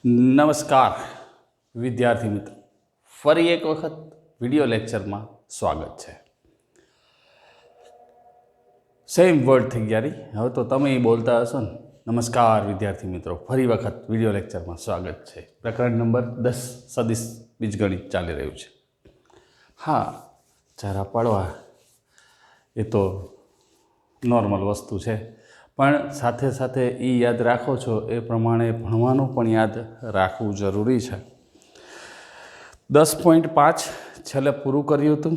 નમસ્કાર વિદ્યાર્થી મિત્રો, ફરી એક વખત વિડિયો લેક્ચરમાં સ્વાગત છે. સેમ વર્ડ થઈ ગયા રહી. હવે તો તમે બોલતા હશો ને. નમસ્કાર વિદ્યાર્થી મિત્રો, ફરી વખત વિડિયો લેક્ચરમાં સ્વાગત છે. પ્રકરણ નંબર 10 સદિશ બીજગણિત ચાલી રહ્યું છે. હા, ચારા પાડવા એ તો નોર્મલ વસ્તુ છે, પણ સાથે સાથે એ યાદ રાખો છો એ પ્રમાણે ભણવાનું પણ યાદ રાખવું જરૂરી છે. 10.5 છેલ્લે પૂરું કર્યું હતું.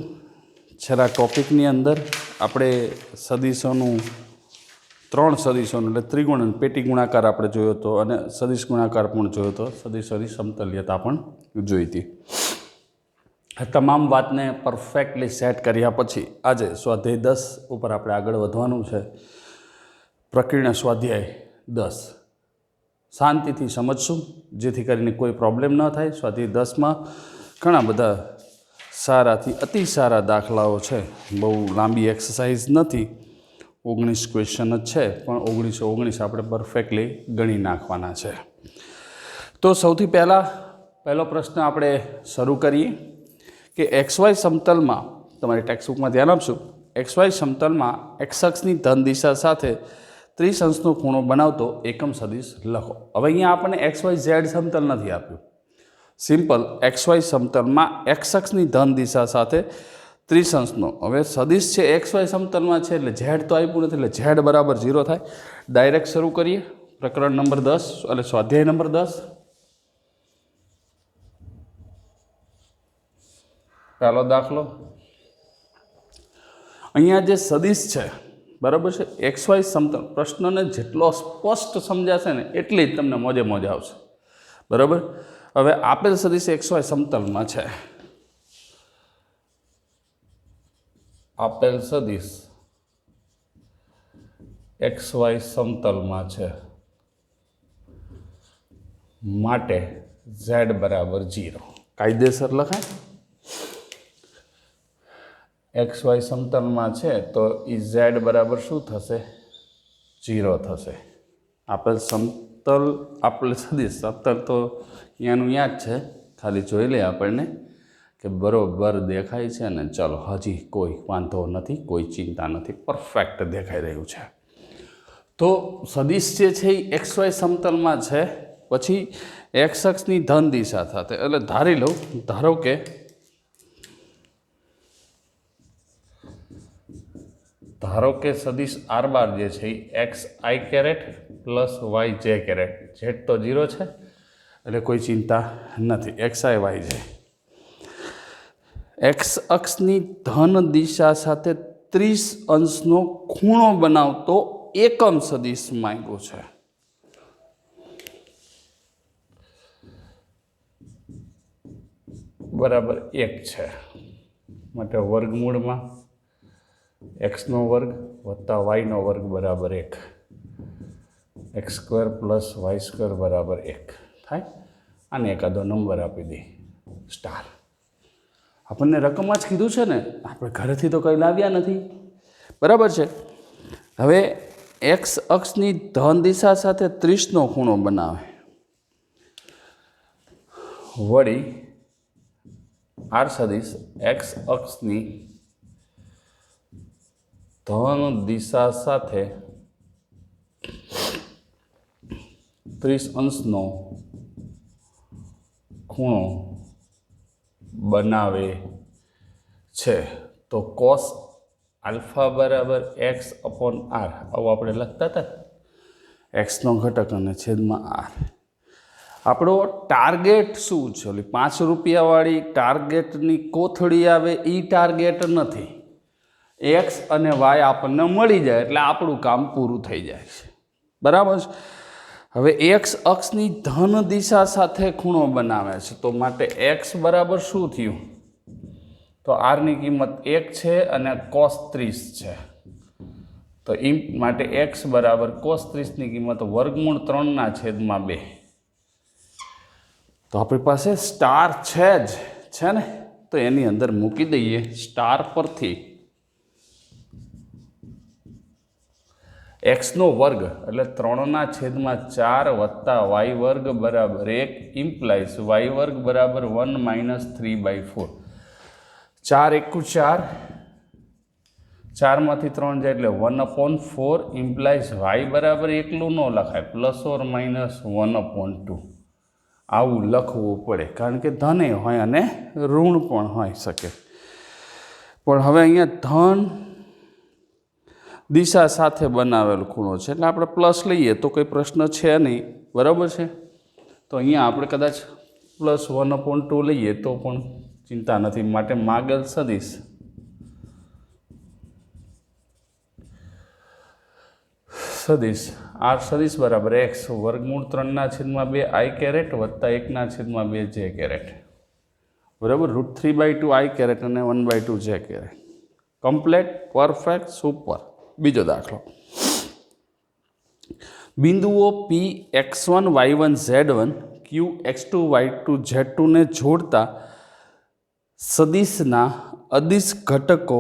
છેલ્લા ટોપિકની અંદર આપણે સદિશોનું 3 સદિશોનું એટલે ત્રિગુણ અને પેટી ગુણાકાર આપણે જોયો હતો અને સદિશ ગુણાકાર પણ જોયો હતો. સદિશોની સમતલ્યતા પણ જોઈ હતી. આ તમામ વાતને પરફેક્ટલી સેટ કર્યા પછી આજે સ્વાધ્યાય 10 ઉપર આપણે આગળ વધવાનું છે. પ્રકીર્ણ સ્વાધ્યાય 10 શાંતિથી સમજશું જેથી કરીને કોઈ પ્રોબ્લેમ ન થાય. સ્વાધ્યાય 10માં ઘણા બધા સારાથી અતિ સારા દાખલાઓ છે. બહુ લાંબી એક્સરસાઇઝ નથી, 19 ક્વેશ્ચન જ છે, પણ 19 આપણે પરફેક્ટલી ગણી નાખવાના છે. તો સૌથી પહેલો પ્રશ્ન આપણે શરૂ કરીએ કે XY સમતલમાં, તમારી ટેક્સ્ટબુકમાં ધ્યાન આપશું, XY સમતલમાં x અક્ષની ધન દિશા સાથે ત્રિશંસનો ખૂણો બનાવતો એકમ સદિશ લખો. હવે અહીંયા આપણને XYZ સમતલ નથી આપ્યું, સિમ્પલ XY સમતલમાં x અક્ષની ધન દિશા સાથે ત્રિશંસનો. હવે સદિશ છે XY સમતલમાં છે એટલે Z તો આપ્યું નથી, એટલે Z બરાબર 0 થાય. ડાયરેક્ટ શરૂ કરીએ. પ્રકરણ નંબર 10 એટલે સ્વાધ્યાય નંબર 10. પહેલો દાખલો. અહીંયા જે સદિશ છે બરાબર છે XY સમતલ, પ્રશ્નને જેટલો સ્પષ્ટ સમજાશે ને એટલી જ તમને મોજે મોજ આવશે. બરાબર. હવે આપેલ સદિશ XY સમતલમાં છે. આપેલ સદિશ XY સમતલમાં છે માટે Z બરાબર 0 કાયદેસર લખાય. XY સમતલમાં છે તો એ Z બરાબર શું થશે? 0 થશે. આપેલ સમતલ, આપેલ સદિશ સમતલ તો અહીંયાનું યાદ છે, ખાલી જોઈ લે આપણને કે બરોબર દેખાય છે ને. ચલો, હજી કોઈ વાંધો નથી, કોઈ ચિંતા નથી, પરફેક્ટ દેખાઈ રહ્યું છે. તો સદિશ જે છે એ XY સમતલમાં છે, પછી x અક્ષની ધન દિશા સાથે, એટલે ધારી લઉં, ધારો કે સદિશ r બાર જે છે એ xi caret plus yj caret, z તો 0 છે એટલે કોઈ ચિંતા નથી. xi yj x અક્ષની ધન દિશા સાથે 30 અંશનો ખૂણો બનાવતો એકમ સદિશ માંગ્યો છે. બરાબર 1 છે માટે વર્ગમૂળમાં x નો વર્ગ વત્તા y નો વર્ગ બરાબર 1, x square plus y square બરાબર 1 થાય. આને એકાદો નંબર આપી દે, સ્ટાર. આપણને રકમ જ કીધું છે ને, આપણે ઘરેથી તો કંઈ લાવ્યા નથી. બરાબર છે. હવે x અક્ષની ધન દિશા સાથે 30નો ખૂણો બનાવે, વળી આર સદિશ x અક્ષની ધન દિશા સાથે 30 અંશનો ખૂણો બનાવે છે. તો કોસ આલ્ફા બરાબર x અપોન r, આવું આપણે લખતા હતા. x નો ઘટક અને છેદમાં r. આપણો ટાર્ગેટ શું છે? ઓલી 5 રૂપિયાવાળી ટાર્ગેટની કોથળી આવે એ ટાર્ગેટ નથી. x અને y આપણને મળી જાય એટલે આપણું કામ પૂરું થઈ જાય છે. બરાબર છે. હવે x અક્ષની ધન દિશા સાથે ખૂણો બનાવે છે, તો માટે x બરાબર શું થયું? તો r ની કિંમત 1 છે અને cos 30 છે. તો એ માટે x બરાબર cos 30 ની કિંમત વર્ગમૂળ 3/2. તો આપણી પાસે સ્ટાર છે જ, છે ને, તો એની અંદર મૂકી દઈએ. સ્ટાર પરથી એક્સનો વર્ગ એટલે 3/4 વત્તા વાય વર્ગ બરાબર 1 ઇમ્પ્લાઇઝ વાય વર્ગ બરાબર 1 માઇનસ 3/4. 4 એકુ 4, 4માંથી 3 જાય એટલે 1/4 ઇમ્પ્લાઇઝ વાય બરાબર એકલું ન લખાય, પ્લસ ઓર માઇનસ 1/2. આવું લખવું પડે કારણ કે ધન હોય અને ઋણ પણ હોઈ શકે. પણ હવે અહીંયા ધન દિશા સાથે બનાવેલ ખૂણો છે એટલે આપણે પ્લસ લઈએ તો કોઈ પ્રશ્ન છે નહીં, બરાબર છે. તો અહીંયા આપણે કદાચ પ્લસ 1/2 લઈએ તો પણ ચિંતા નથી. માટે માગેલ સદિશ આર સદિશ બરાબર એક્સ વર્ગમૂળ 3/2 આઈ કેરેટ વત્તા 1/2 જે કેરેટ બરાબર √3/2 આઈ કેરેટ અને 1/2 જે કેરેટ. Complete, perfect, super. બીજો દાખલો. બિંદુઓ પી x1 y1 z1 q x2 y2 z2 ને જોડતા સદિશના અદિશ ઘટકો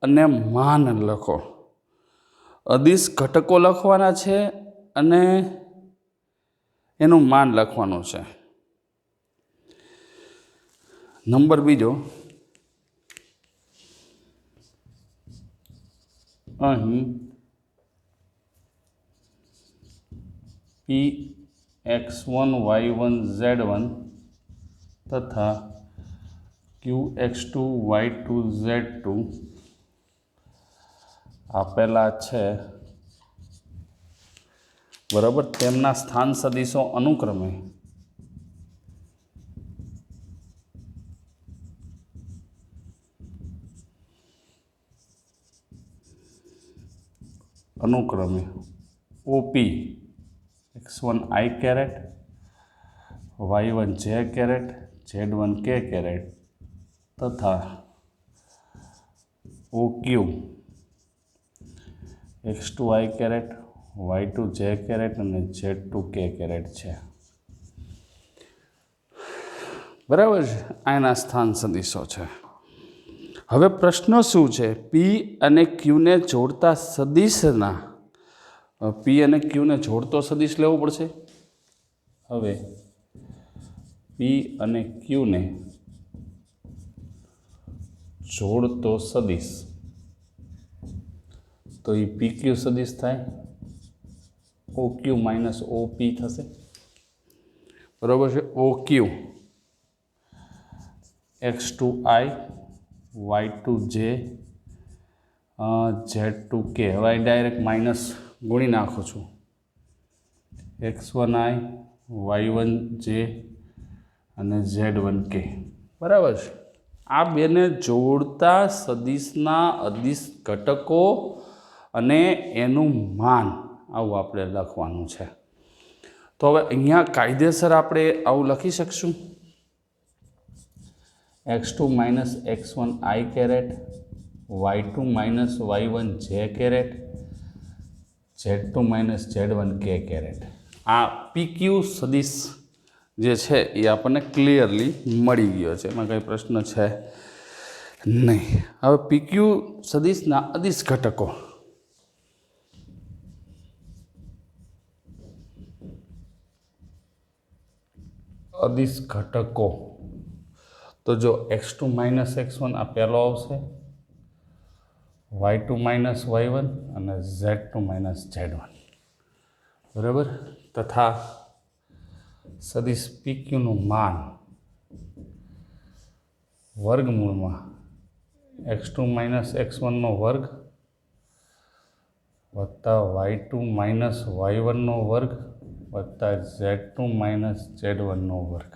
અને માન લખો. અદિશ ઘટકો લખવાના છે અને એનું માન લખવાનું છે. નંબર બીજો, અહીં પી x1 y1 z1 તથા q x2 y2 z2 આપેલા છે, બરાબર. તેમના સ્થાન સદિશો અનુક્રમે OP x1 i caret y1 j caret z1 k caret તથા OQ x2 i caret y2 j caret અને z2 k કેરેટ છે, બરાબર છે. આના સ્થાન સદિશો છે. હવે પ્રશ્ન શું છે? પી અને ક્યુને જોડતા સદિશના, પી અને ક્યુને જોડતો સદિશ લેવો પડશે. હવે પી અને ક્યુને જોડતો સદિશ તો એ પી ક્યુ સદિશ થાય, ઓ ક્યુ માઇનસ ઓ પી થશે, બરાબર છે. ઓ ક્યુ x2 i y2 j z2 k. હવે ડાયરેક્ટ માઇનસ ગુણી નાખું છું. x1 i y1 j અને z1 k, બરાબર છે. આ બેને જોડતા સદિશના અદિશ ઘટકો અને એનું માન આવું આપણે લખવાનું છે. તો હવે અહીંયા કાયદેસર આપણે આવું લખી શકશું. x2 minus x1 i caret y2 minus y1 j caret z2 minus z1 k caret. આ PQ સદિશ જે છે એ આપણને ક્લિયરલી મળી ગયો છે, એમાં કંઈ પ્રશ્ન છે નહીં. હવે PQ સદિશના અદિશ ઘટકો, અદિશ ઘટકો તો જો x2 માઇનસ x1 આ પહેલો આવશે, y2 માઇનસ y1 અને z2 માઇનસ z1, બરાબર. તથા સદિશ PQનું માન વર્ગમૂળમાં x2 માઇનસ x1નો વર્ગ વત્તા y2 માઇનસ y1નો વર્ગ વત્તા z2 માઇનસ z1નો વર્ગ,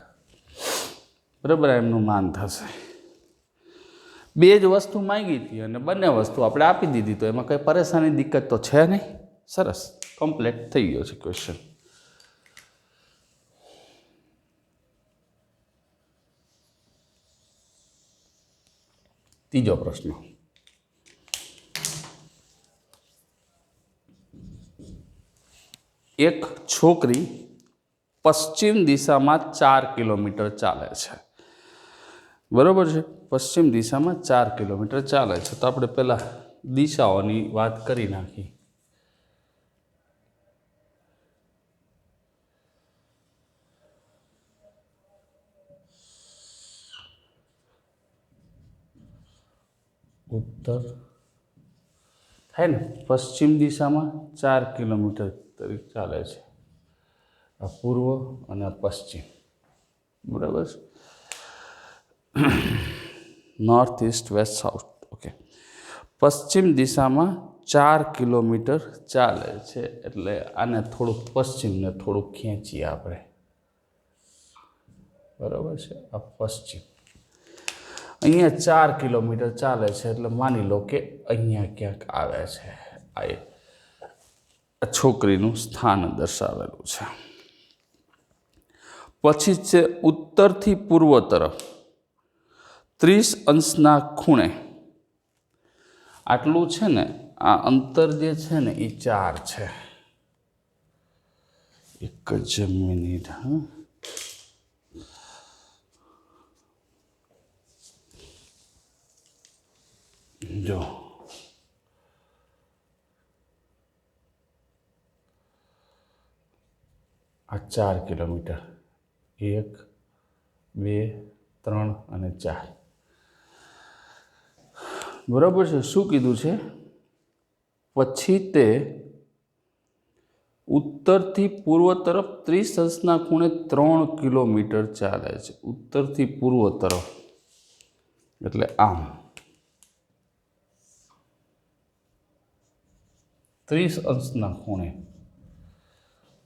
બરાબર. એમનું માન થશે. બે જ વસ્તુ માંગી હતી અને બંને વસ્તુ આપણે આપી દીધી, તો એમાં કંઈ પરેશાની દિક્કત તો છે નહીં. સરસ, કમ્પ્લીટ થઈ ગયો છે ક્વેશ્ચન. ત્રીજો પ્રશ્ન. એક છોકરી પશ્ચિમ દિશામાં 4 કિલોમીટર ચાલે છે, બરાબર છે. પશ્ચિમ દિશામાં 4 કિલોમીટર ચાલે છે. તો આપણે પહેલાં દિશાઓની વાત કરી નાખી. उत्तर થાય ને પશ્ચિમ દિશામાં 4 કિલોમીટર તરીકે ચાલે છે આ પૂર્વ અને આ પશ્ચિમ બરાબર છે north east west south okay પશ્ચિમ દિશામાં 4 કિલોમીટર ચાલે છે એટલે આને થોડુંક પશ્ચિમને થોડુંક ખેંચીએ આપણે બરાબર છે આ પશ્ચિમ અહીંયા 4 કિલોમીટર ચાલે છે એટલે માની લો કે અહીંયા ક્યાંક આવે છે આ છોકરીનું સ્થાન દર્શાવેલું છે પછી છે ઉત્તરથી પૂર્વ તરફ 30 અંશના ખૂણે આટલું છે ને આ અંતર જે છે ને એ 4 છે એક જ મિનિટ હા જો આ 4 કિલોમીટર 1 2 3 અને 4 બરાબર છે શું કીધું છે પછી તે ઉત્તરથી પૂર્વ તરફ 30 અંશના ખૂણે 3 કિલોમીટર ચાલે છે ઉત્તરથી પૂર્વ તરફ એટલે આમ 30 અંશના ખૂણે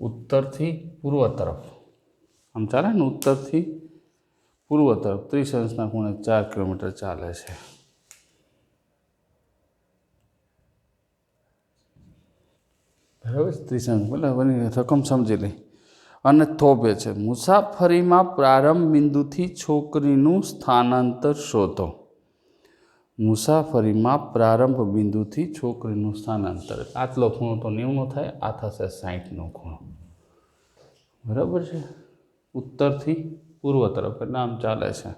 ઉત્તરથી પૂર્વ તરફ આમ ચાલે ને ઉત્તરથી પૂર્વ તરફ 30 અંશના ખૂણે 4 કિલોમીટર ચાલે છે બરાબર 30 અંશ બરાબર રકમ સમજી લઈ અને થોભે છે મુસાફરીમાં પ્રારંભ બિંદુથી છોકરીનું સ્થાનાંતર શોધો મુસાફરીમાં પ્રારંભ બિંદુથી છોકરીનું સ્થાનાંતર આટલો ખૂણો તો 90નો થાય આ થશે 60નો ખૂણો બરાબર છે ઉત્તરથી પૂર્વ તરફ એટલે આમ ચાલે છે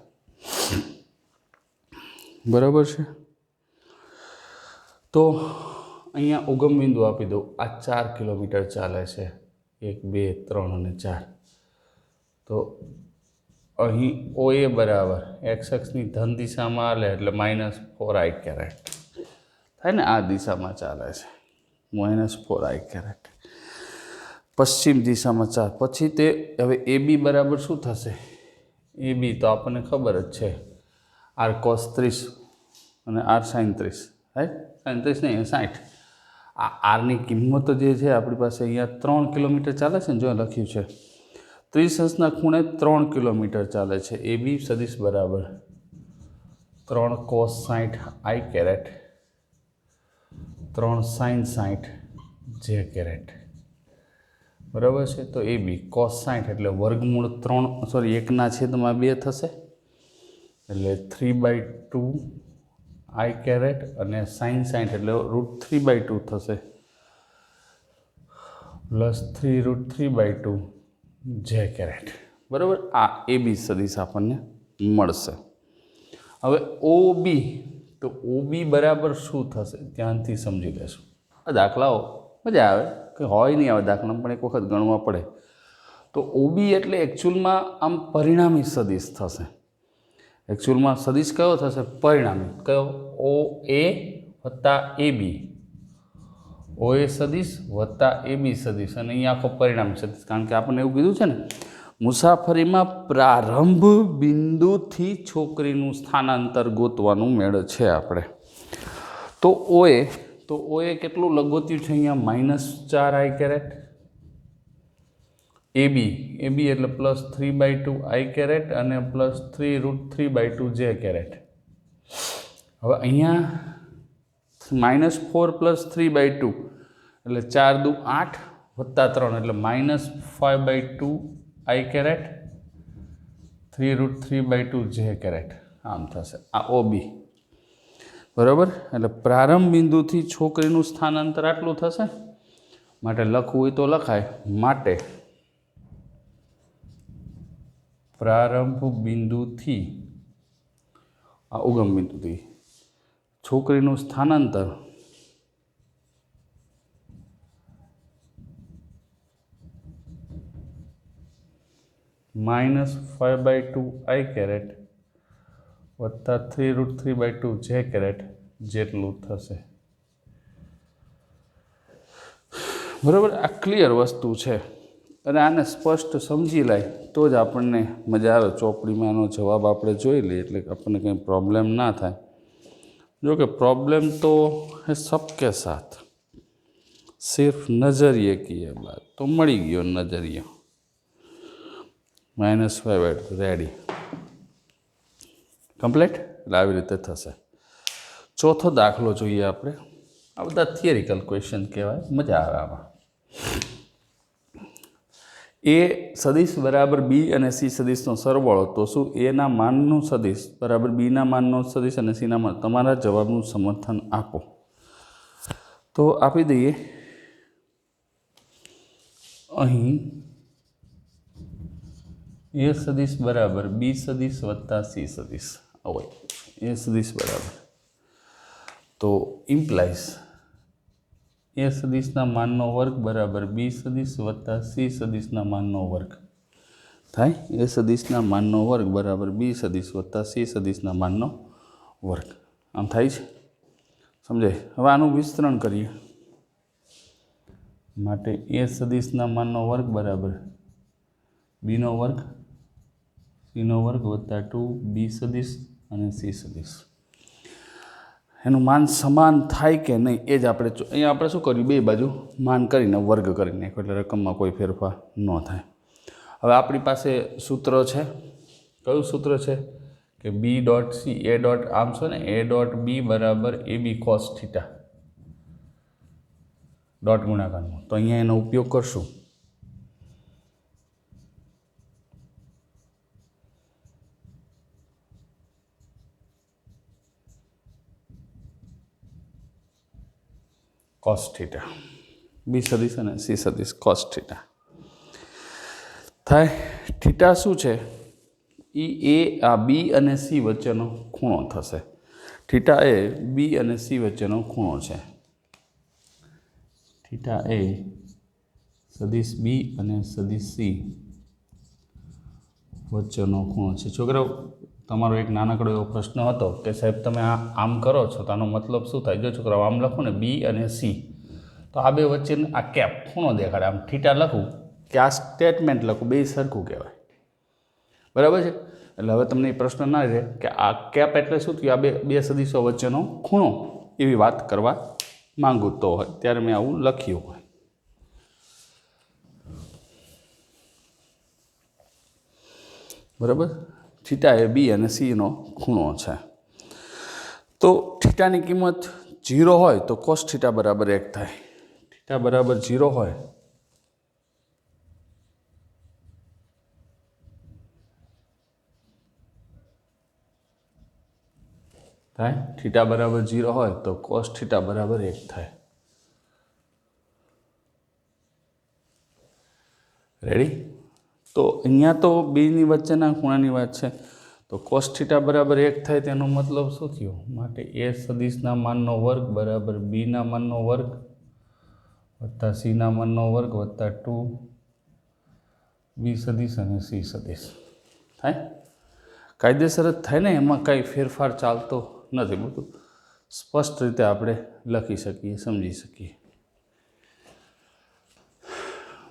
બરાબર છે તો અહીંયા ઉગમ બિંદુ આપી દઉં આ 4 કિલોમીટર ચાલે છે 1 2 3 અને 4 તો અહીં OA બરાબર એક્સ અક્ષની ધન દિશામાં હાલે એટલે -4i કેરેટ થાય ને આ દિશામાં ચાલે છે -4i કેરેટ પશ્ચિમ દિશામાં 4 પછી તે હવે AB બરાબર શું થશે AB તો આપણને ખબર જ છે r cos 30 અને r sin 30 રાઈટ sin 30 નહીં 60 આ આરની કિંમત જે છે આપણી પાસે અહીંયા 3 કિલોમીટર ચાલે છે ને જો લખ્યું છે 30 અંશના ખૂણે 3 કિલોમીટર ચાલે છે AB સદિશ બરાબર 3 cos 60 i caret 3 sin 60 j caret બરાબર છે તો AB cos 60 એટલે વર્ગમૂળ 3 સોરી 1/2 થશે એટલે 3/2 i કેરેટ અને sin 60 એટલે √3/2 થશે પ્લસ 3√3/2 જે કેરેટ બરાબર આ AB સદિશ આપણને મળશે હવે OB તો OB બરાબર શું થશે ધ્યાનથી સમજી લેશું આ દાખલાઓ મજા આવે કે હોય નહીં આવે દાખલા પણ એક વખત ગણવા પડે તો OB એટલે એકચ્યુઅલમાં આમ પરિણામી સદિશ થશે એકચ્યુઅલમાં સદિશ કયો થશે પરિણામી કયો OA વત્તા AB OA સદિશ વત્તા AB સદિશ અને અહીંયા આખો પરિણામી સદિશ કારણ કે આપણને એવું કીધું છે ને મુસાફરીમાં પ્રારંભ બિંદુથી છોકરીનું સ્થાનાંતર ગોતવાનું મેળ છે આપણે તો OA કેટલું લગોત્યું છે અહીંયા -4i કેરેટ AB એટલે +3/2 i કેરેટ અને +3√3/2 j કેરેટ હવે અહીંયા -4 + 3/2 એટલે 4 દુ 8 વત્તા 3 એટલે -5/2 i કેરેટ 3√3/2 j કેરેટ આમ થશે આ OB બરાબર એટલે પ્રારંભ બિંદુથી છોકરીનું સ્થાનાંતર આટલું થશે માટે લખવું હોય તો લખાય માટે પ્રારંભ બિંદુથી આ ઉગમ બિંદુથી છોકરીનું સ્થાનાંતર -5/2 i કેરેટ વત્તા 3√3/2 j કેરેટ જેટલું થશે. બરાબર, આ ક્લિયર વસ્તુ છે અને આને સ્પષ્ટ સમજી લે તો જ આપણને મજા આવે. ચોપડીમાં એનો જવાબ આપણે જોઈ લઈએ એટલે આપણને કંઈ પ્રોબ્લેમ ના થાય. જો કે પ્રોબ્લેમ તો હે સબકે સાથ, સિર્ફ નજરિયે કીએ બાત. તો મળી ગયો નજરિયો. -5 રેડી કમ્પ્લીટ. એટલે આવી રીતે થશે. ચોથો દાખલો જોઈએ આપણે. આ બધા થિયરિકલ ક્વેશ્ચન કહેવાય, મજા આવે આમાં. એ સદિશ બરાબર બી અને સી સદિશનો સરવાળો, તો શું એના માનનું સદિશ બરાબર બીના માનનો સદિશ અને સીના માન. તમારા જવાબનું સમર્થન આપો. તો આપી દઈએ અહીં એ સદિશ બરાબર બી સદિશ વત્તા સી સદિશ હોય. એ સદિશ બરાબર તો ઇમ્પ્લાઇઝ એ સદિશના માનનો વર્ગ બરાબર બી સદિશ વત્તા સી સદિશના માનનો વર્ગ થાય. એ સદિશના માનનો વર્ગ બરાબર બી સદિશ વત્તા સી સદિશના માનનો વર્ગ. આમ થાય છે, સમજાય? હવે આનું વિસ્તરણ કરીએ. માટે એ સદિશના માનનો વર્ગ બરાબર બીનો વર્ગ સીનો વર્ગ વત્તા 2 બી સદિશ અને સી સદિશ. એનું માન સમાન થાય કે નહીં એ જ આપણે અહીંયા આપણે શું કર્યું, બે બાજુ માન કરીને વર્ગ કરી નાખ્યો એટલે રકમમાં કોઈ ફેરફાર ન થાય. હવે આપણી પાસે સૂત્ર છે. કયું સૂત્ર છે? કે B dot C A dot આમ છે ને એ ડોટ બી બરાબર A B cos theta dot ગુણાકારનો. તો અહીંયા એનો ઉપયોગ કરશું. કોસ થીટા બી સદિશ અને સી સદિશ કોસ થીટા થાય. થીટા શું છે? એ આ બી અને સી વચ્ચેનો ખૂણો થશે. થીટા એ બી અને સી વચ્ચેનો ખૂણો છે. થીટા એ સદિશ બી અને સદિશ સી વચ્ચેનો ખૂણો છે. છોકરાઓ, તમારો એક નાનકડો એવો પ્રશ્ન હતો કે સાહેબ તમે આમ કરો છો તો આનો મતલબ શું થાય? જો છોકરાઓ આમ લખો ને બી અને સી, તો આ બે વચ્ચે આ કેપ ખૂણો દેખાડે. આમ થીટા લખું કે આ સ્ટેટમેન્ટ લખું, બે સરખું કહેવાય. બરાબર છે? એટલે હવે તમને એ પ્રશ્ન ના રહે કે આ કેપ એટલે શું થયું? આ બે સદિશો વચ્ચેનો ખૂણો, એવી વાત કરવા માંગુ તો હોય ત્યારે મેં આવું લખ્યું હોય. બરાબર? થીટા એ બી અને સીનો ખૂણો છે. તો થીટાની કિંમત 0 હોય તો કોસ થીટા બરાબર 1 થાય. થીટા બરાબર 0 હોય થાય. થીટા બરાબર 0 હોય તો કોસ થીટા બરાબર 1 થાય. રેડી? તો અહીંયા તો બેની વચ્ચેના ખૂણાની વાત છે. તો કોસ થીટા બરાબર 1 થાય તેનો મતલબ શું થયો? માટે એ સદિશના માનનો વર્ગ બરાબર બીના માનનો વર્ગ વત્તા સીના માનનો વર્ગ વત્તા 2 બી સદિશ અને સી સદિશ થાય. કાયદેસર જ થાય ને, એમાં કાંઈ ફેરફાર ચાલતો નથી. બધું સ્પષ્ટ રીતે આપણે લખી શકીએ, સમજી શકીએ.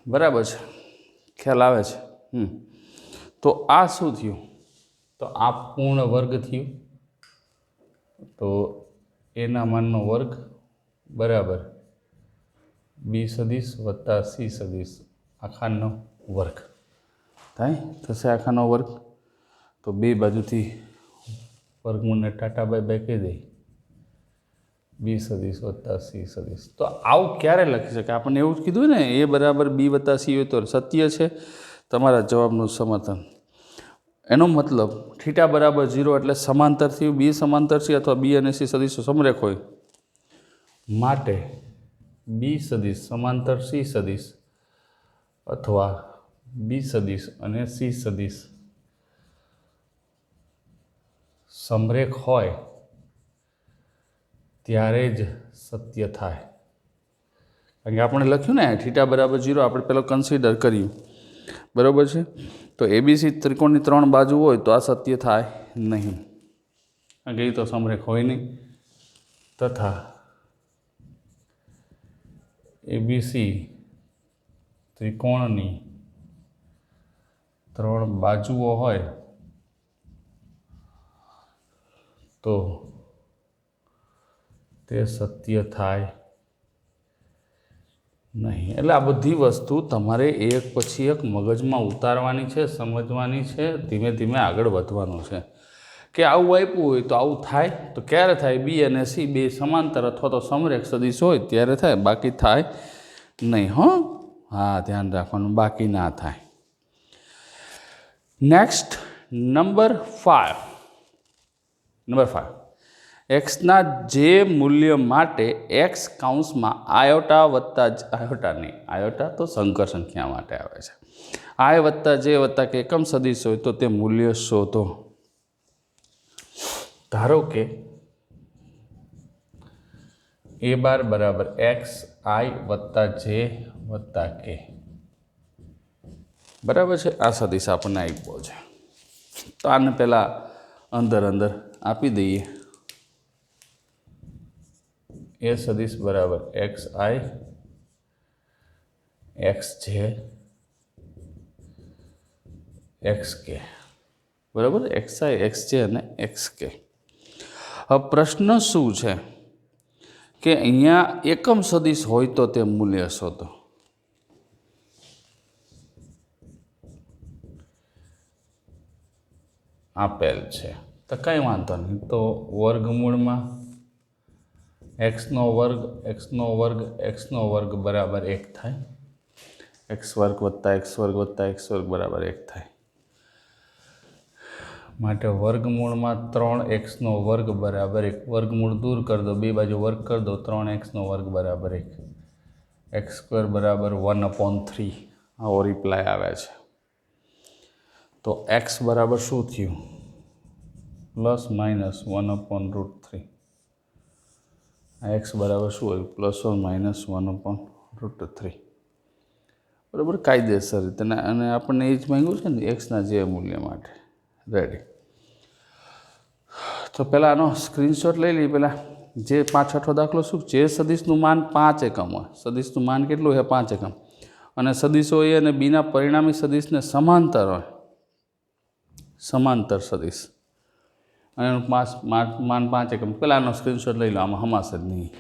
બરાબર છે? ખ્યાલ આવે છે? તો આ શું થયું? તો આ પૂર્ણ વર્ગ થયું. તો એના માનનો વર્ગ બરાબર બી સદિશ વત્તા સી સદિશ આખાનો વર્ગ થાય. થશે આખાનો વર્ગ. તો બે બાજુથી વર્ગમૂળને ટાટા બાય કહી દઈ. બી સદિશ વત્તા સી સદિશ. તો આવું ક્યારે લખી શકાય? આપણને એવું જ કીધું ને એ બરાબર બી વત્તા સી હોય તો સત્ય છે. તમારા જવાબનું સમર્થન. એનો મતલબ થીટા બરાબર 0 એટલે સમાંતર થયું. બી સમાંતર છે અથવા બી અને સી સદિશો સમરેખ હોય માટે બી સદિશ સમાંતર સી સદિશ અથવા બી સદિશ અને સી સદિશ સમરેખ હોય ત્યારે જ સત્ય થાય. કારણ કે આપણે લખ્યું ને થીટા બરાબર 0 આપણે પેલો કન્સિડર કર્યું. બરાબર છે? તો એબીસી ત્રિકોણની 3 બાજુ હોય તો આ સત્ય થાય નહીં. કારણ કે એ તો સમરેખ હોય નહીં. तथा एबीसी त्रिकोणनी 3 बाजुओ होय तो ते सत्य थाय नहीं। એટલે આ બધી વસ્તુ તમારે એક પછી એક મગજમાં ઉતારવાની છે, સમજવાની છે, ધીમે ધીમે આગળ વધવાનું છે કે આવું આપ્યું હોય તો આવું થાય તો ક્યારે થાય, બી અને સી બે સમાંતર અથવા તો સમરેખ સદિશ હોય ત્યારે થાય, બાકી થાય નહીં. હા, ધ્યાન રાખવાનું, બાકી ના થાય. નેક્સ્ટ નંબર 5 એક્સના જે મૂલ્ય માટે એક્સ કૌંસમાં આયોટા વત્તા આયોટા નહીં, આયોટા તો સંકર સંખ્યા માટે આવે છે, આય વત્તા જે વત્તા કે એકમ સદિશ હોય તો તે મૂલ્ય શોધો. ધારો કે એ બાર બરાબર એક્સ આઈ વત્તા જે વત્તા કે, બરાબર છે. આ સદિશ આપણને આપ્યો છે તો આને પહેલાં અંદર આપી દઈએ. એ સદિશ બરાબર એક્સ આઈ એક્સ જે એક્સ કે, બરાબર, એક્સ આઈ એક્સ જે અને એક્સ કે. હવે પ્રશ્ન શું છે કે અહીંયા એકમ સદિશ હોય તો તે મૂલ્ય શોધો. આપેલ છે તો કંઈ વાંધો નહીં, તો વર્ગમૂળમાં એક્સનો વર્ગ બરાબર 1 થાય, એક્સ વર્ગ વત્તા એક્સ બરાબર 1 થાય. માટે વર્ગમૂળમાં 3x બરાબર 1, વર્ગમૂળ દૂર કરી દો, બે બાજુ વર્ગ કરી દો, 3x બરાબર 1, x² બરાબર 1/3. આવો રિપ્લાય આવે છે. તો x બરાબર શું થયું? ±1/√3. આ x બરાબર શું આવ્યું? ±1/√3. બરાબર, કાયદેસર રીતે. અને આપણને એ જ માંગ્યું છે ને એક્સના જે મૂલ્ય માટે. રેડી. તો પહેલાં આનો સ્ક્રીનશોટ લઈ લઈએ. પહેલાં જે 5-6 દાખલો શું, જે સદિશનું માન 5 એકમ હોય, સદિશનું માન કેટલું છે? 5 એકમ, અને સદિશો એ અને બીના પરિણામી સદિશને સમાંતર હોય, સમાંતર સદિશ, અને એનું માન 5 એકમ. પહેલાં આનો સ્ક્રીનશોટ લઈ લો, આમાં હમાશે જ નહીં.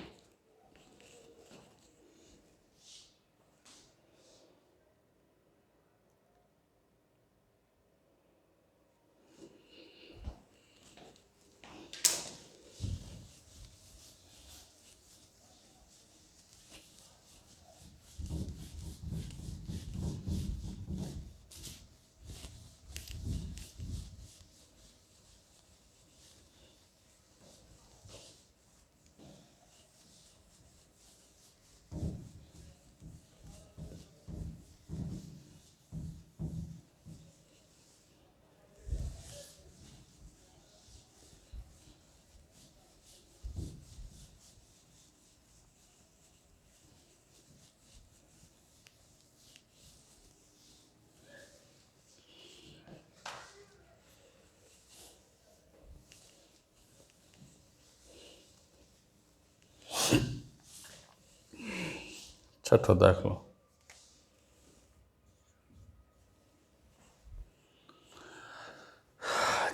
છઠ્ઠો દાખલો.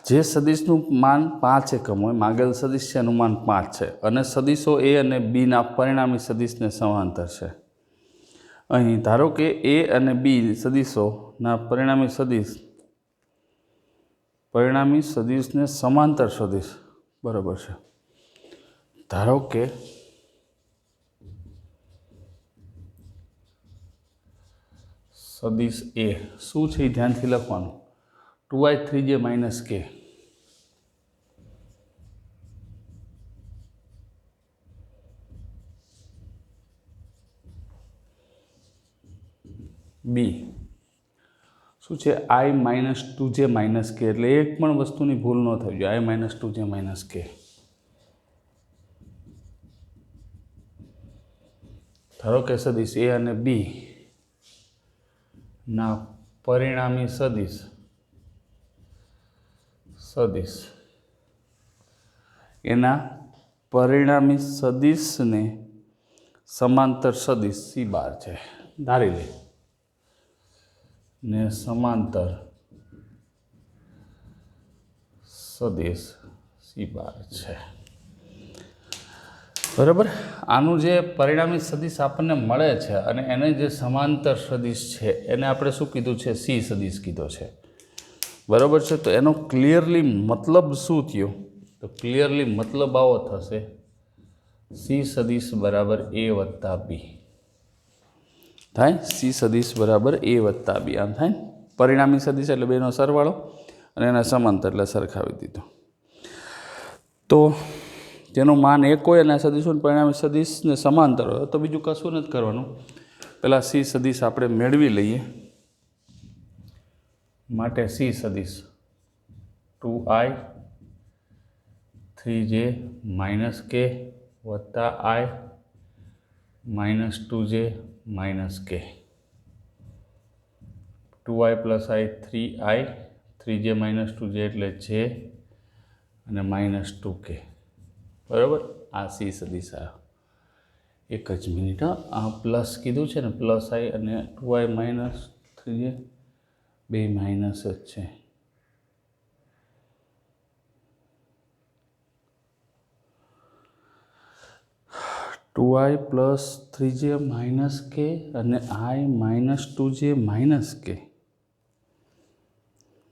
જે સદિશનું માન 5 એકમ હોય, માગેલ સદિશ છે એનું માન 5 છે, અને સદિશો એ અને બીના પરિણામી સદિશને સમાંતર છે. અહીં ધારો કે એ અને બી સદિશોના પરિણામી સદિશને સમાંતર સદિશ, બરાબર છે. ધારો કે સદિશ એ શું છે એ ધ્યાનથી લખવાનું, 2i3j - k. બી શું છે? i - 2j - k. એટલે એક પણ વસ્તુની ભૂલ ન થઈ જાય, i - 2j - k. ધારો કે સદિશ એ અને બી ના પરિણામી સદિશ એના પરિણામી સદિશને સમાંતર સદિશ સી બાર છે ધારી લે ને સમાંતર સદિશ સી બાર છે બરાબર। આનું જે પરિણામી સદિશ આપણને મળે છે અને એને જે સમાંતર સદિશ છે એને આપણે શું કીધું છે સી સદિશ કીધો છે બરાબર છે। તો એનો ક્લિયરલી મતલબ શું થયો તો ક્લિયરલી મતલબ આવો થશે સી સદિશ બરાબર એ વત્તા બી થાય સી સદિશ બરાબર એ વત્તા બી આમ થાય પરિણામી સદિશ એટલે બેનો સરવાળો અને એના સમાંતર એટલે સરખાવી દીધો। તો તેનું માન એક હોય અને સદિશોને પરિણામી સદિશને સમાંતર હોય તો બીજું કશું નથી કરવાનું પહેલાં સી સદિશ આપણે મેળવી લઈએ માટે સી સદિશ 2i 3j માઇનસ કે વત્તા i માઇનસ 2j માઇનસ કે 2i plus i 3i 3j minus 2j એટલે j અને માઇનસ 2k બરાબર। આ સી સદિશ આવ્યો એક જ મિનિટ આ પ્લસ કીધું છે ને પ્લસ i અને 2i માઇનસ 3j બે માઇનસ જ છે 2i પ્લસ 3j માઇનસ કે અને i માઇનસ 2j માઇનસ કે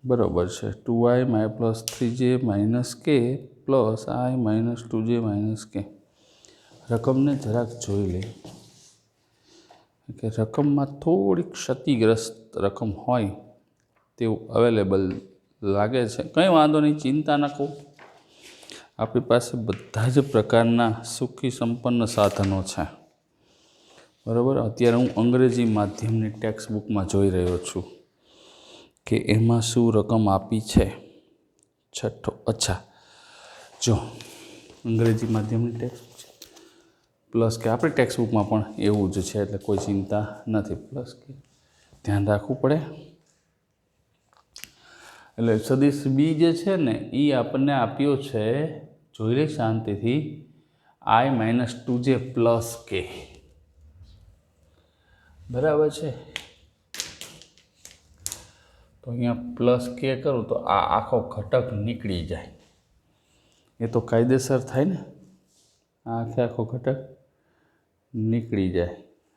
બરાબર છે 2i પ્લસ 3j માઇનસ કે plus i minus 2j minus કે રકમને જરાક જોઈ લે કે રકમમાં થોડી ક્ષતિગ્રસ્ત રકમ હોય તેવું અવેલેબલ લાગે છે કંઈ વાંધો નહીં ચિંતા ન કરો આપણી પાસે બધા જ પ્રકારના સુખી સંપન્ન સાધનો છે બરાબર। અત્યારે હું અંગ્રેજી માધ્યમની ટેક્સ્ટ બુકમાં જોઈ રહ્યો છું કે એમાં શું રકમ આપી છે છઠ્ઠો અચ્છા જો અંગ્રેજી માધ્યમની ટેક્સ્ટ પ્લસ કે આપણી ટેક્સ્ટ બુકમાં પણ એવું જ છે એટલે કોઈ ચિંતા નથી પ્લસ કે ધ્યાન રાખવું પડે એટલે સદિશ બી જે છે ને એ આપણને આપ્યો છે જોઈ લે શાંતિથી i માઇનસ 2j પ્લસ કે બરાબર છે તો અહીંયા પ્લસ કે કરું તો આ આખો ઘટક નીકળી જાય એ તો કાયદેસર થાય ને આ આખો ઘટક નીકળી જાય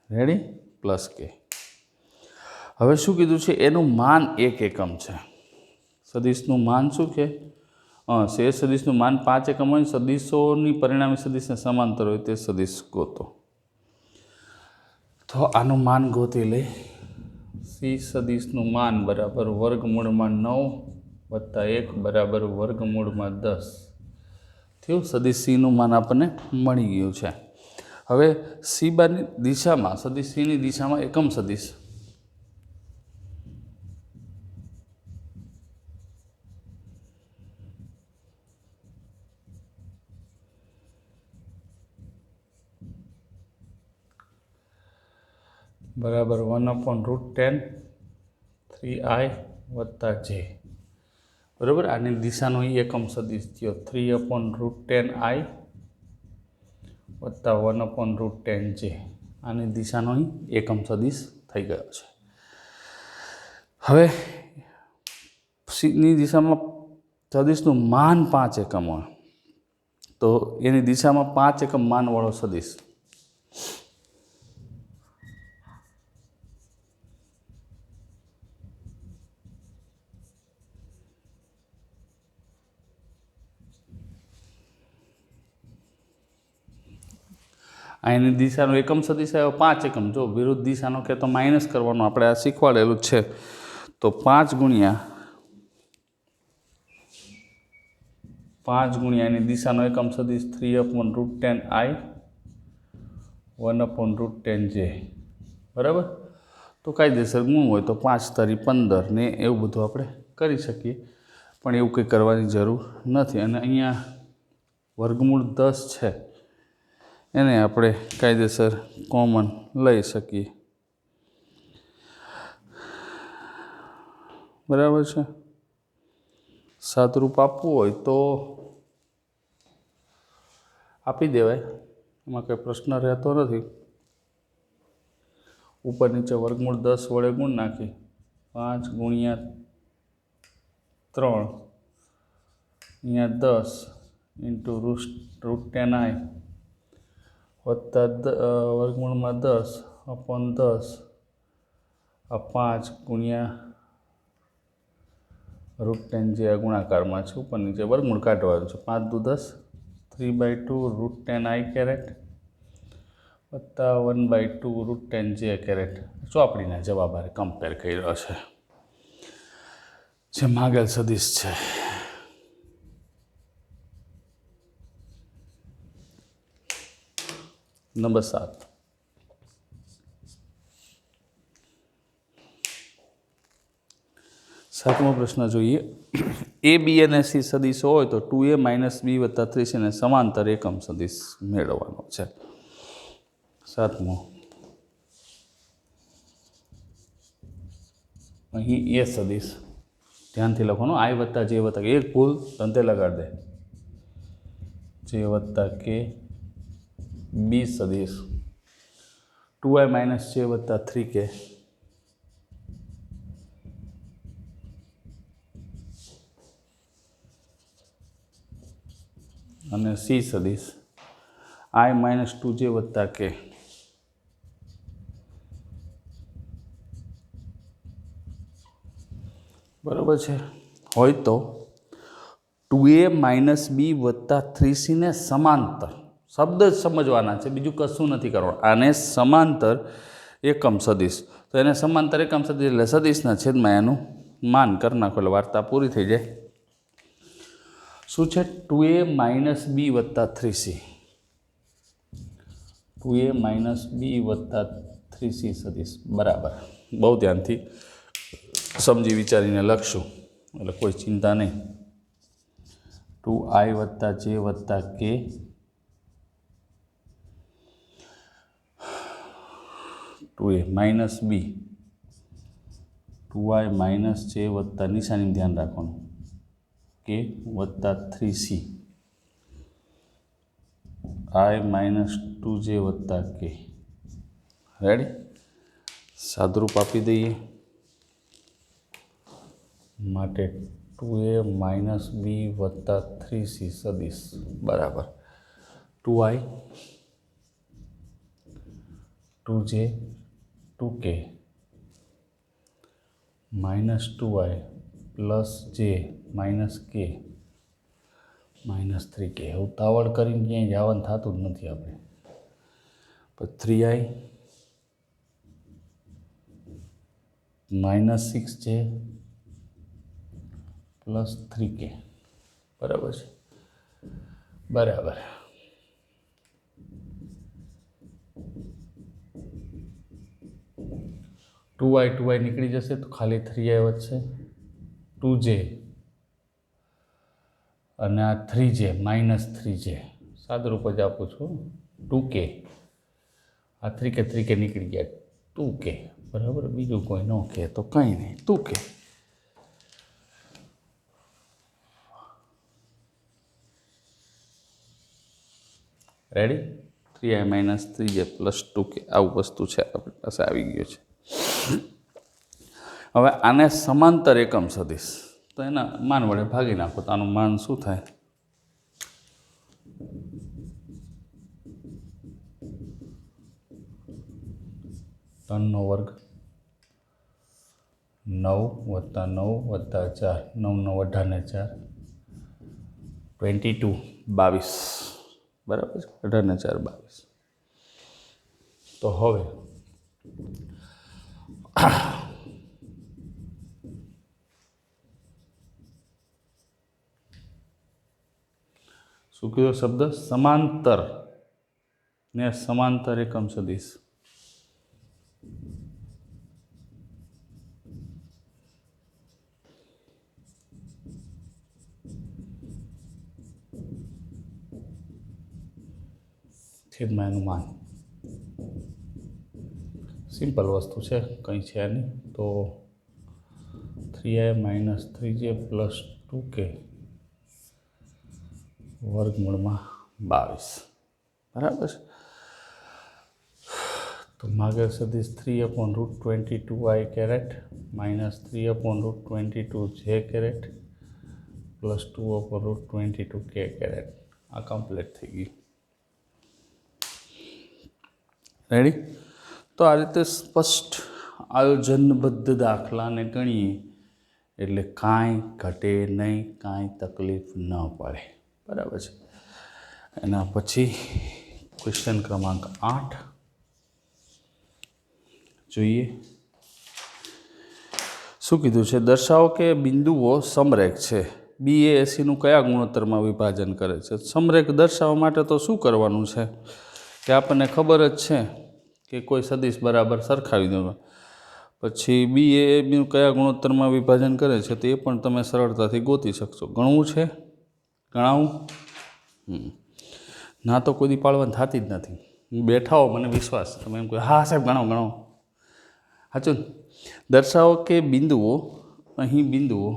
રેડી પ્લસ કે હવે શું કીધું છે એનું માન એક એકમ છે સદિશનું માન શું છે શેષ સદિશનું માન 5 એકમ હોય સદિશોની પરિણામી સદિશને સમાંતર હોય તે સદિશ ગોતો તો આનું માન ગોતી લઈ સી સદિશનું માન બરાબર વર્ગમૂળમાં 9 વત્તા 1 બરાબર વર્ગમૂળમાં 10 થયું સદિશ સીનું માન આપણને મળી ગયું છે। હવે સી બારની દિશામાં સદિશ સીની દિશામાં એકમ સદિશ બરાબર 1/√10 3i વત્તા j બરાબર આની દિશાનો એકમ સદિશ થયો 3/√10i વત્તા 1/√10j આની દિશાનો એકમ સદિશ થઈ ગયો છે। હવે સીની દિશામાં સદિશનું માન 5 એકમ હોય તો એની દિશામાં 5 એકમ માનવાળો સદિશ અહીંની દિશાનો એકમ સદિશ આવ્યો 5 એકમ જો વિરુદ્ધ દિશાનો કે તો માઇનસ કરવાનો આપણે આ શીખવાડેલું છે તો 5 ગુણ્યા એની દિશાનો એકમ સદિશ 3/√10i 1/√10j બરાબર તો કાયદેસર ગુણ હોય તો 5 તારી 15 ને એવું બધું આપણે કરી શકીએ પણ એવું કંઈ કરવાની જરૂર નથી અને અહીંયા વર્ગમૂળ 10 છે એને આપણે કાયદેસર કોમન લઈ શકીએ બરાબર છે। સાદુરૂપ આપવું હોય તો આપી દેવાય, એમાં કંઈ પ્રશ્ન રહેતો નથી. ઉપર નીચે વર્ગમૂળ 10 વડે ગુણ નાખી 5 ગુણ્યા 3 અહીંયા 10 ઇન્ટુ √10i વત્તા વર્ગમૂળમાં 10 અપોન 10 આ 5 ગુણ્યા √10 જે આ ગુણાકારમાં છે, ઉપર નીચે વર્ગમૂળ કાઢવાનું છે. 5 દુ 10 3/2 √10i કેરેટ વત્તા 1/2 √10j કેરેટ. ચોપડીના જવાબ હારે કમ્પેર કર્યો છે જે માગેલ સદિશ છે. નંબર 7. સાતમો પ્રશ્ન જોઈએ. એ બી અને સી સદિશો હોય તો 2a - b + 3c ને સમાંતર એકમ સદિશ મેળવવાનો છે. સાતમો, અહીં એ સદિશ ધ્યાનથી લખવાનો, i + j + k. એક ભૂલ ધંધે લગાડી દે. j + k બી સદિશ 2i - j + 3k અને સી સદિશ i - 2j + k. બરાબર છે. હોય તો 2a - b + 3c ને સમાંતર, શબ્દ જ સમજવાના છે, બીજું કશું નથી કરવાનું. આને સમાંતર એકમ સદિશ, તો એને સમાંતર એકમ સદિશ એટલે સદિશના છેદમાં એનું માન કરી નાખો એટલે વાર્તા પૂરી થઈ જાય. શું છે? 2a - b + 3c. 2a - b + 3c સદિશ બરાબર. બહુ ધ્યાનથી સમજી વિચારીને લખશું એટલે કોઈ ચિંતા નહીં. 2i + j + k 2a - b 2i - j + નિશાની ધ્યાન રાખવાનું k + 3c i - 2j + k. Ready? સાદુરૂપ આપી દઈએ. માટે 2a - b + 3c સદિશ બરાબર 2i 2j 2k -2i + j - k -3k. ઉતાવળ કરીને ક્યાંય જવાનું થતું જ નથી આપણે. પછી 3i -6j + 3k. બરાબર છે? બરાબર. ટુ આઈ નીકળી જશે તો ખાલી 3i વધશે. 2j અને આ 3j -3j સાદુરૂપ જ આપું છું. 2k આ 3k નીકળી ગયા 2k. બરાબર? બીજું કોઈ ન કે તો કંઈ નહીં, 2k. Ready? 3i - 3j + 2k આવું વસ્તુ છે આપણી પાસે આવી ગયું છે. હવે આને સમાંતર એકમ સદિશ, તો એના માન વડે ભાગી નાખો તો આનું માન શું થાય? 3/2 9 + 9 + 4 9 × 9 = 18 4 22. બરાબર છે? 18 4 22. તો હવે શું કીધો શબ્દ? સમાંતર ને સમાંતર એકમ સદિશ. છેદમાં એનું માન. સિમ્પલ વસ્તુ છે, કંઈ છે નહીં. તો 3i - 3j + 2k √ 22. બરાબર છે. તો માગર સદીશ 3/√22i caret minus 3/√22j caret plus 2/√22k caret. આ કમ્પ્લીટ થઈ ગયું. રેડી. તો આ રીતે સ્પષ્ટ આયોજનબદ્ધ દાખલાને ગણીએ એટલે કાંઈ ઘટે નહીં, કાંઈ તકલીફ ન પડે. બરાબર છે. એના પછી ક્વેશ્ચન ક્રમાંક 8 જોઈએ. શું કીધું છે? દર્શાવો કે બિંદુઓ સમરેખ છે. બી એ એસીનું કયા ગુણોત્તરમાં વિભાજન કરે છે? સમરેખ દર્શાવવા માટે તો શું કરવાનું છે કે આપણને ખબર જ છે કે કોઈ સદિશ બરાબર સરખાવી દો. પછી બી એ બીનું કયા ગુણોત્તરમાં વિભાજન કરે છે તો એ પણ તમે સરળતાથી ગોતી શકશો. ગણવું છે? ગણાવું? ના તો કોઈ દી પાળવાની થતી જ નથી. બેઠા હો, મને વિશ્વાસ, તમે એમ કહો હા સાહેબ ગણો ગણો. સાચું. દર્શાવો કે બિંદુઓ, અહીં બિંદુઓ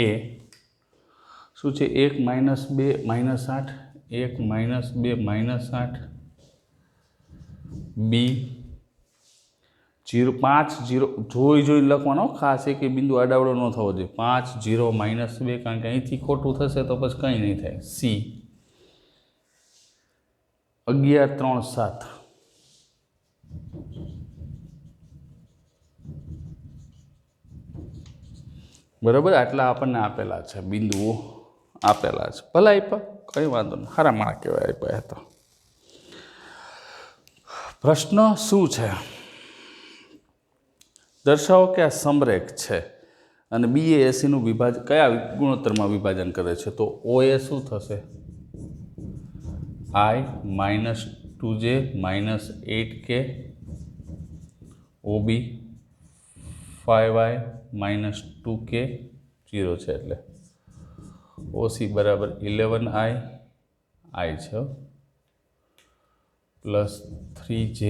એ શું છે? 1 - 2 - 8, 1 - 2 - 8, બી 0 5 0 જોઈ લખવાનો ખાસ છે કે બિંદુ આડાવડો ન થવો જોઈએ. 5 0 - 2 કારણ કે અહીંથી ખોટું થશે તો પછી કંઈ નહીં થાય. સી 11 3 7 બરાબર. આટલા આપણને આપેલા છે, બિંદુઓ આપેલા છે. ભલે આપ્યા, કંઈ વાંધો નહીં, સારા માણા કહેવાય આપ્યા. તો પ્રશ્ન શું છે? દર્શાવો કે આ સમરેખ છે અને બી એ એસીનું વિભાજન કયા ગુણોત્તરમાં વિભાજન કરે છે? તો ઓ એ શું થશે? I - 2j - 8k, OB 5i - 2k 0 છે એટલે OC બરાબર 11i છે પ્લસ 3j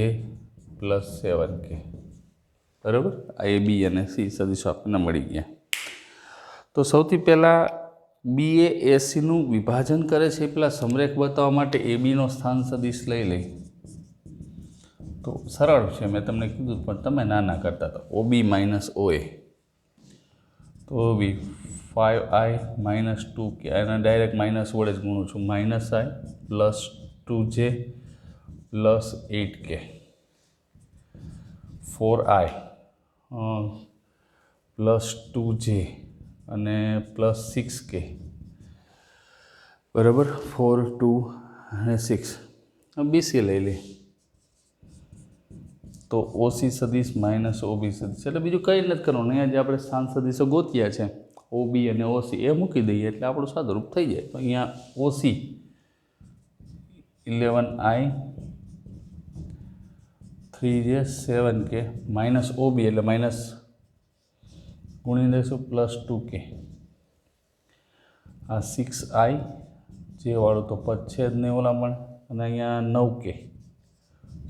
પ્લસ 7k. બરાબર. આ એ બી અને સી સદીશો આપણને મળી ગયા. તો સૌથી પહેલાં બી એ એસીનું વિભાજન કરે છે એ પેલા સમરેખ બતાવવા માટે એ બીનો સ્થાન સદીશ લઈ લઈ તો સરળ છે. મેં તમને કીધું પણ તમે ના કરતા. તો OB - OA તો OB 5i - 2k અને ડાયરેક્ટ માઇનસ વડે જ ગુણું છું. -i plus 2j plus 8k 4i plus 2j અને પ્લસ 6k. બરાબર. 4 2 અને 6. બીસી લઈ લે તો ઓસી સદીશ માઇનસ ઓબી સદીશ એટલે બીજું કંઈ નથી કરવાનું. અહીંયા જે આપણે સ્થાન સદીશો ગોત્યા છે ઓબી અને ઓસી એ મૂકી દઈએ એટલે આપણું સાદુરૂપ થઈ જાય. તો અહીંયા ઓસી 11i 3j 7k minus OB એટલે માઇનસ ગુણી દઈશું પ્લસ 2k. આ 6i જે વાળું તો પદ છે જ નહીં ઓલા પણ. અને અહીંયા 9k.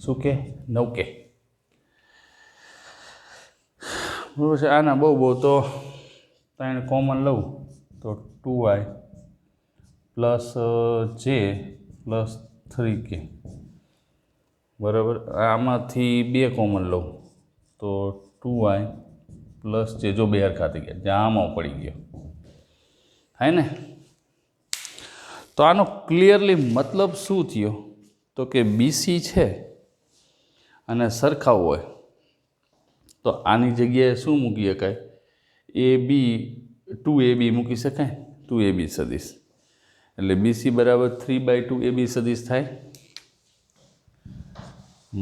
શું કે 9k. બરાબર છે. આના બહુ તો ત્રણ કોમન લઉં તો 2i plus j plus 3k. બરાબર. આમાંથી 2 કોમન લઉં તો 2i પ્લસ જે જો 2 હરખાથી ગયા જ્યાં આમાં પડી ગયો થાય ને. તો આનો ક્લિયરલી મતલબ શું થયો? તો કે બીસી છે અને સરખાવું હોય તો આની જગ્યાએ શું મૂકી શકાય? AB 2AB મૂકી શકાય. 2AB સદીશ એટલે BC બરાબર 3/2 AB સદીશ થાય.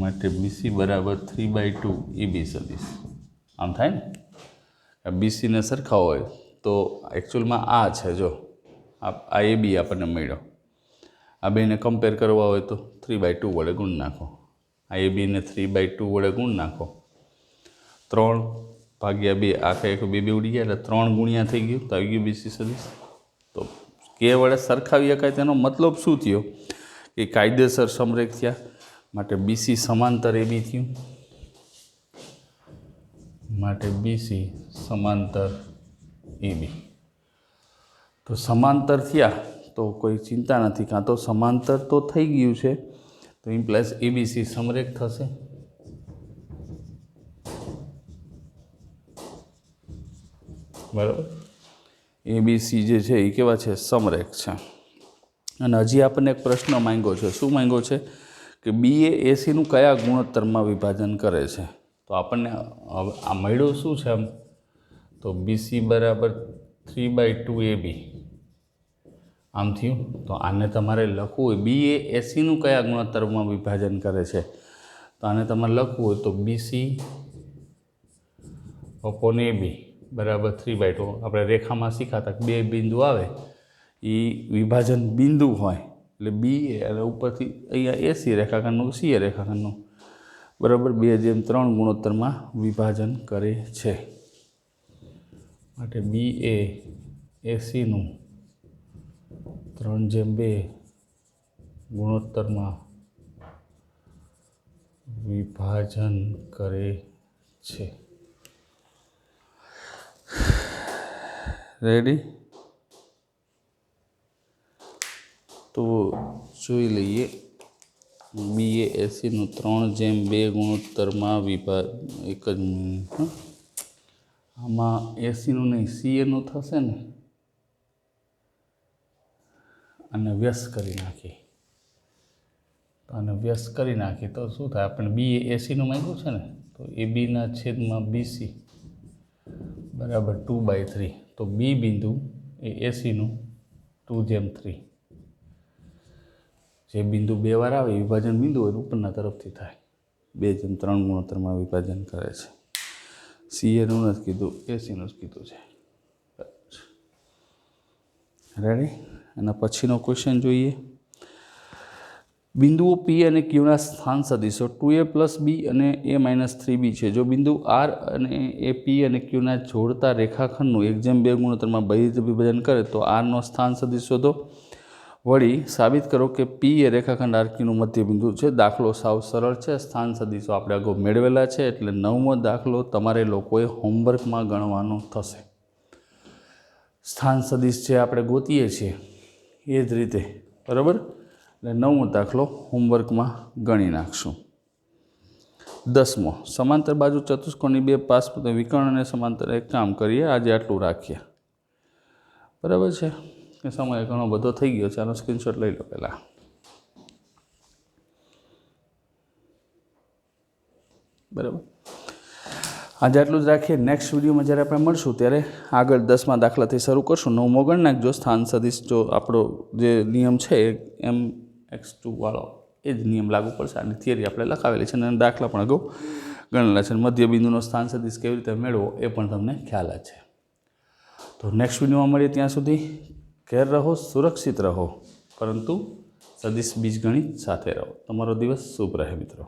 માટે BC બરાબર 3/2 AB સદીશ આમ થાય ને. BCને સરખા હોય તો એકચ્યુઅલમાં આ છે જો આ AB આપણને મળ્યો. આ બેને કમ્પેર કરવા હોય તો 3/2 વડે ગુણ નાખો. આ ABને 3/2 વડે ગુણ નાખો. 3/2 આખા એક બે ઉડી ગયા એટલે 3 ગુણ્યા થઈ ગયું તો આવી ગયું BC સદીશ. તો કે વડે સરખાવી શકાય તેનો મતલબ શું થયો કે કાયદેસર સમરેખ થયા. માટે BC સમાંતર AB થયું. માટે BC સમાંતર એ બી. તો સમાંતર થયા તો કોઈ ચિંતા નથી, કાં તો સમાંતર તો થઈ ગયું છે તો ઇમ્પ્લાઇઝ એબીસી સમરેખ થશે. બરાબર, એબીસી જે છે એ કેવા છે? સમરેખ છે. અને હજી આપણને એક પ્રશ્ન માંગ્યો છે. શું માંગ્યો છે? કે બી એ એસીનું કયા ગુણોત્તરમાં વિભાજન કરે છે? તો આપણને આ મળ્યું શું છે આમ? તો બીસી બરાબર 3/2 AB આમ થયું. તો આને તમારે લખવું હોય, બી એ એસીનું કયા ગુણોત્તરમાં વિભાજન કરે છે, તો આને તમારે લખવું હોય તો બીસી અપોન AB બરાબર 3/2. આપણે રેખામાં શીખાતા બે બિંદુ આવે એ વિભાજન બિંદુ હોય એટલે બી એ અને ઉપરથી અહીંયા એસી રેખાખંડનું સીએ રેખાખંડનું બરાબર 2:3 ગુણોત્તરમાં વિભાજન કરે છે. માટે બી એ એસીનું 3:2 ગુણોત્તરમાં વિભાજન કરે છે. રેડી? તો જોઈ લઈએ. બી એ એસીનું 3:2 ગુણોત્તરમાં એક જ મિનિટ. આમાં એસીનું નહીં, સીએનું થશે ને. અને વ્યસ્ત કરી નાખી તો આને વ્યસ્ત કરી નાખી તો શું થાય? આપણે બી એ એસીનું માંગ્યું છે ને, તો એ બીના છેદમાં બીસી બરાબર 2/3. તો બી બિંદુ એ એસીનું 2:3. જે બિંદુ બે વાર આવે વિભાજન બિંદુ હોય ઉપરના તરફથી થાય. 2:3 ગુણોત્તરમાં વિભાજન કરે છે. સીએનું નથી કીધું, એસીનું જ કીધું છે. રેડી? એના પછીનો ક્વેશ્ચન જોઈએ. બિંદુઓ પી અને ક્યુના સ્થાન સદીશો 2a + b અને a - 3b છે. જો બિંદુ આર અને એ પી અને ક્યુના જોડતા રેખાખંડનું 1:2 ગુણોત્તરમાં બહિર્જ વિભાજન કરે તો આરનો સ્થાન સદીશ શોધો. વળી સાબિત કરો કે પી એ રેખાખંડ આર ક્યુનું મધ્ય બિંદુ છે. દાખલો સાવ સરળ છે. સ્થાન સદીશો આપણે અગાઉ મેળવેલા છે, એટલે 9મો દાખલો તમારે લોકોએ હોમવર્કમાં ગણવાનો થશે. સ્થાન સદીશ જે આપણે ગોતીએ છીએ એ જ રીતે, બરાબર? એટલે 9મો દાખલો હોમવર્કમાં ગણી નાખશું. 10મો, સમાંતર બાજુ ચતુષ્કોણની બે પાસ વિકર્ણ અને સમાંતર એક કામ કરીએ. આજે આટલું રાખીએ, બરાબર છે? સમય ઘણો બધો થઈ ગયો છે. આનો સ્ક્રીનશોટ લઈ લો પહેલાં. બરાબર, આજે આટલું જ રાખીએ. નેક્સ્ટ વિડીયોમાં જ્યારે આપણે મળશું ત્યારે આગળ 10મા દાખલાથી શરૂ કરશું. 9મો ગણ નાખજો. સ્થાન સદીશ જો આપણો જે નિયમ છે MX2 વાળો એ જ નિયમ લાગુ પડશે. આની થિયરી આપણે લખાવેલી છે અને દાખલા પણ અગાઉ ગણેલા છે. મધ્ય બિંદુનો સ્થાન સદીશ કેવી રીતે મેળવો એ પણ તમને ખ્યાલ જ છે. તો નેક્સ્ટ વિડીયોમાં મળીએ. ત્યાં સુધી ઘેર રહો, સુરક્ષિત રહો, પરંતુ સદીશ બીજગણિત સાથે રહો. તમારો દિવસ શુભ રહે મિત્રો.